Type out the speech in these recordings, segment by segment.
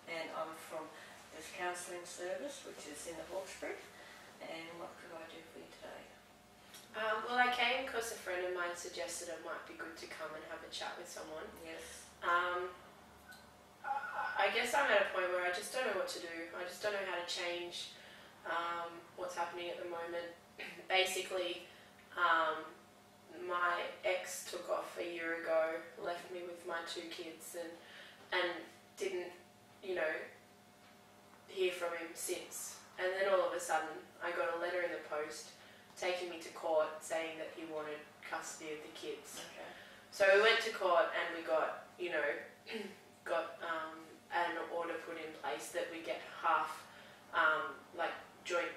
and I'm from this counselling service, which is in the Hawkesbury. And what could I do for you today? Well, I came because a friend of mine suggested it might be good to come and have a chat with someone. Yes. I guess I'm at a point where I just don't know what to do. I just don't know how to change what's happening at the moment. Basically, my ex took off a year ago, left me with my 2 kids, and didn't, hear from him since. And then all of a sudden, I got a letter in the post taking me to court saying that he wanted custody of the kids. Okay. So we went to court and we got, got an order put in place that we get half, joint,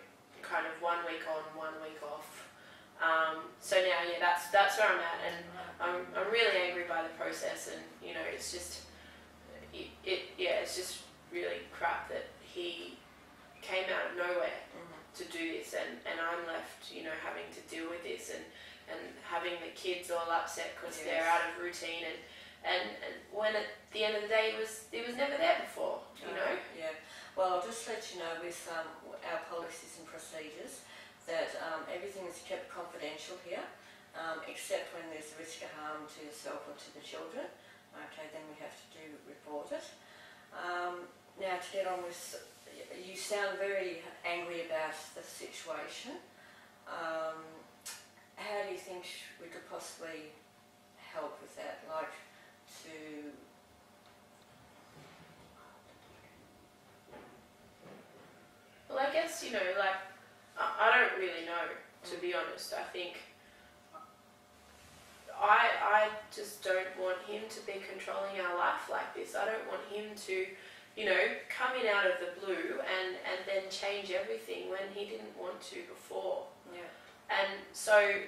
kind of 1 week on, 1 week off. So now, yeah, that's where I'm at, and I'm really angry by the process, and it's just, it's just really crap that he came out of nowhere to do this, and I'm left, having to deal with this, and having the kids all upset because they're out of routine, and when at the end of the day it was never there before, Yeah. Well, I'll just let you know with our policies and procedures that everything is kept confidential here, except when there's a risk of harm to yourself or to the children. Okay, then we have to report it. Now to get on with, you sound very angry about the situation. How do you think we could possibly help with that? Like to... Well, I guess, I don't really know, to be honest. I think I just don't want him to be controlling our life like this. I don't want him to, come in out of the blue and then change everything when he didn't want to before. Yeah. And so,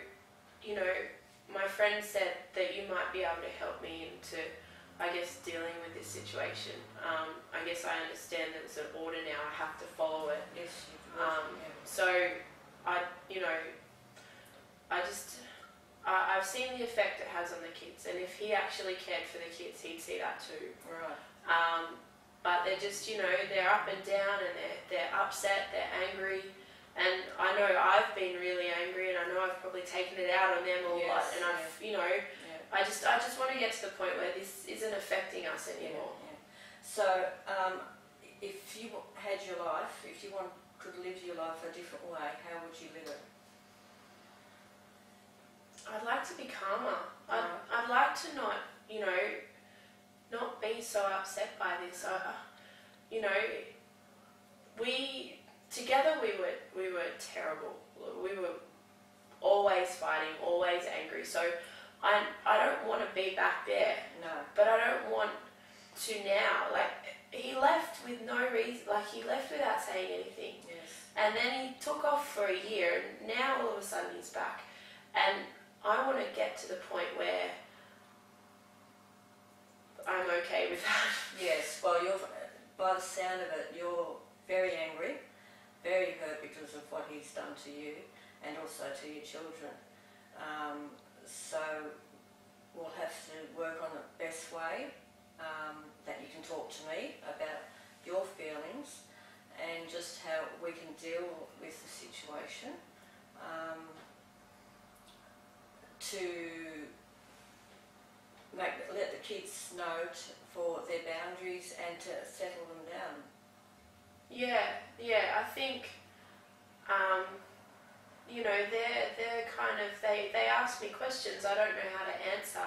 my friend said that you might be able to help me into, I guess, dealing with this situation. I guess I understand that it's an order now. I have to follow it. Yes. So, I've seen the effect it has on the kids, and if he actually cared for the kids, he'd see that too. Right. But they're just, they're up and down, and they're upset, they're angry, and I know I've been really angry, and I know I've probably taken it out on them a lot, and I've, I just want to get to the point where this isn't affecting us anymore. Yeah. So, if you had your life, if you could live your life a different way, how would you live it? I'd like to be calmer. I'd like to not, not be so upset by this. Together we were terrible. We were always fighting, always angry. So I don't want to be back there. No. But I don't want to now. He left with no reason. He left without saying anything. Yes. And then he took off for a year, and now all of a sudden he's back. And I want to get to the point where I'm okay with that. Yes, well, by the sound of it, you're very angry, very hurt because of what he's done to you and also to your children. So we'll have to work on the best way that you can talk to me about your feelings and just how we can deal with the situation. To let the kids know for their boundaries and to settle them down. Yeah, I think, they're kind of, they ask me questions I don't know how to answer,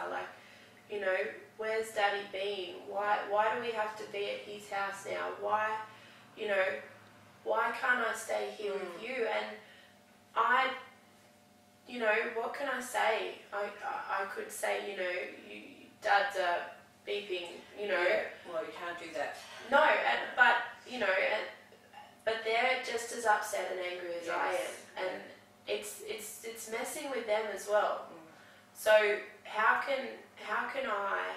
where's Daddy been? Why do we have to be at his house now? Why can't I stay here with you? And what can I say? I could say, Dad's beeping, Yeah. Well, you can't do that. No, but they're just as upset and angry as I am, and it's messing with them as well. So how can I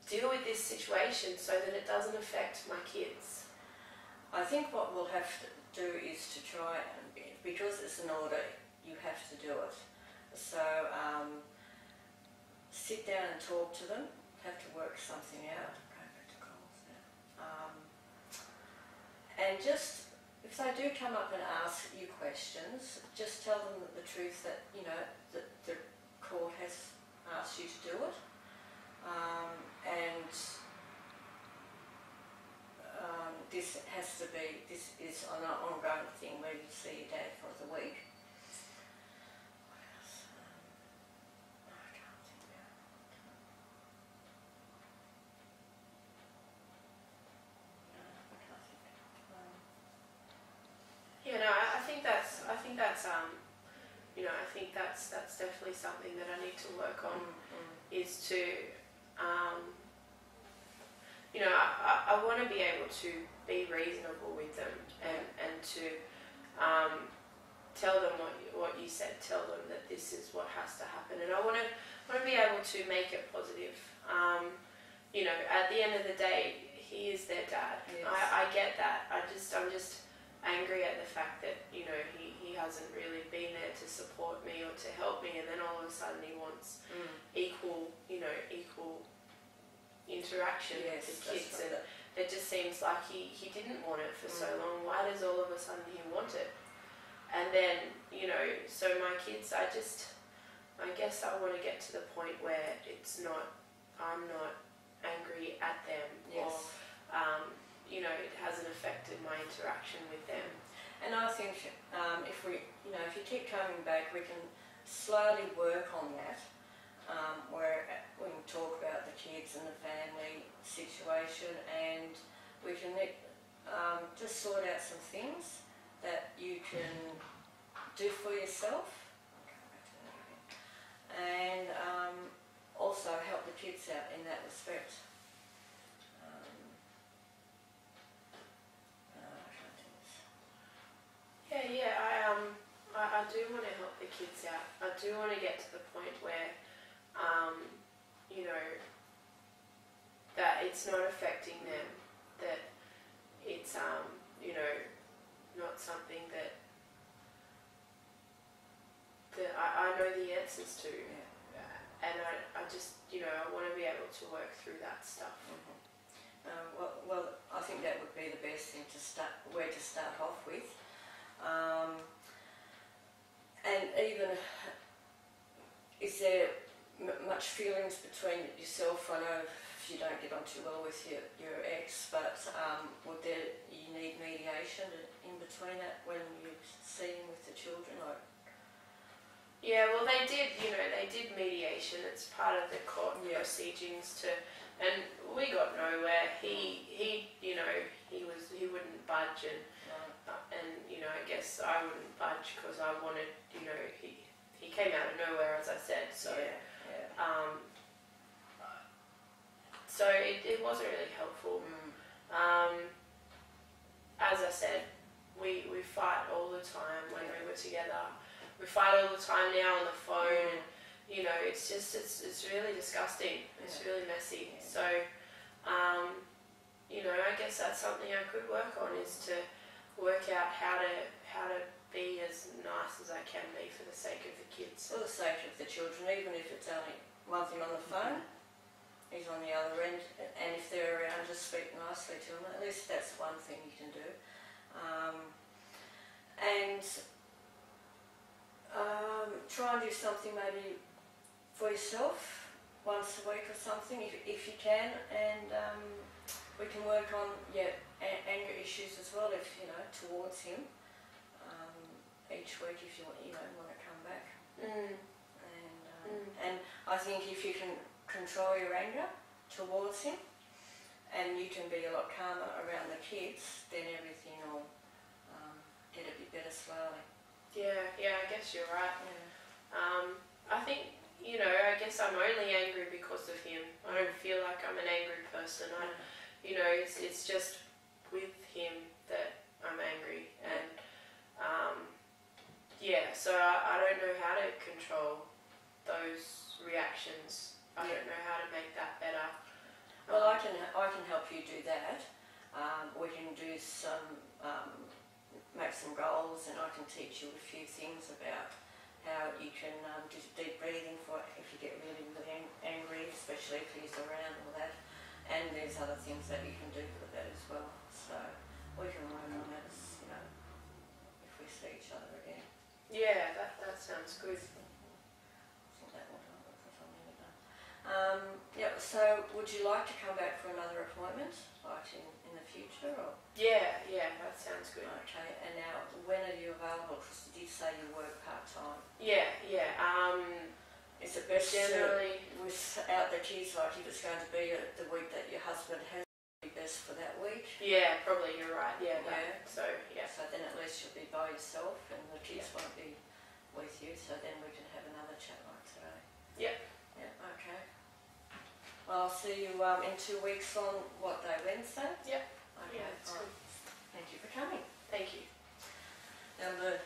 deal with this situation so that it doesn't affect my kids? I think what we'll have to do is to try, because it's an order, you have to do it. So sit down and talk to them, have to work something out. Go back to calls now. And just, if they do come up and ask you questions, just tell them the truth that, you know, that the court has asked you to do it. And this is an ongoing thing where you see your dad for the week. What else? I can't think now. No, I can't think. Yeah, no, I think that's you know, I think that's definitely something that I need to work on, is to you know, I want to be able to be reasonable with them and to tell them what you said, tell them that this is what has to happen, and I want to be able to make it positive. You know, at the end of the day, he is their dad. Yes. I get that. I'm just angry at the fact that, you know, he hasn't really been there to support me or to help me, and then all of a sudden he wants equal interaction with the kids. Right. And it just seems like he didn't want it for so long. Why does all of a sudden he want it? And then, you know, so my kids, I guess I want to get to the point where I'm not angry at them, Yes. or you know, it hasn't affected my interaction with them. And I think if you keep coming back, we can slowly work on that, where we can talk about the kids and the family situation, and we can just sort out some things that you can do for yourself, and also help the kids out in that respect. Yeah, I do want to help the kids out. I do want to get to the point where, you know, that it's not affecting them, that it's, you know, not something that I know the answers to. And I just, you know, I want to be able to work through that stuff. Well, I think that would be the best thing to start off with. And even, is there much feelings between yourself? I know if you don't get on too well with your ex, but you need mediation in between that when you see him with the children? Yeah, well, they did mediation. It's part of the court proceedings and we got nowhere. He you know, he wouldn't budge, and you know, I guess I wouldn't budge because I wanted, you know, he came out of nowhere, as I said, so so it wasn't really helpful. As I said, we fight all the time when we were together. We fight all the time now on the phone, and you know, it's really disgusting. It's really messy. So you know, I guess that's something I could work on, is to work out how to be as nice as I can be for the sake of the kids. For the sake of the children, even if it's only one thing on the phone, he's on the other end, and if they're around, just speak nicely to them. At least that's one thing you can do. And try and do something maybe for yourself once a week or something, if you can, and we can work on anger issues as well, if you know, towards him, each week if you want to come back. And I think if you can control your anger towards him, and you can be a lot calmer around the kids, then everything will get a bit better slowly. Yeah, I guess you're right. I think, you know, I guess I'm only angry because of him. I don't feel like I'm an angry person. You know, it's just with him that I'm angry, and so I don't know how to control those reactions. I don't know how to make that better. Well, I can help you do that. We can do make some goals, and I can teach you a few things about how you can do deep breathing for if you get really, really angry, especially if he's around, all that. And there's other things that you can do for that as well. So we can work on that, you know, if we see each other again. Yeah, that sounds good. I think that will help because I'm nearly done. Yeah, so would you like to come back for another appointment, like in the future, or? Yeah, that sounds good. Okay, and now, when are you available? Because you did say you work part-time. Yeah. Is it best Generally, without the kids, like if it's going to be the week that your husband has, it would be best for that week? yeah, probably you're right. Yeah. So So then at least you'll be by yourself and the kids won't be with you, so then we can have another chat like today. Yeah. Yeah, okay. Well, I'll see you in 2 weeks on what day, Wednesday? Yeah. Okay, Yeah, that's all good. right. Thank you for coming. Thank you. Now the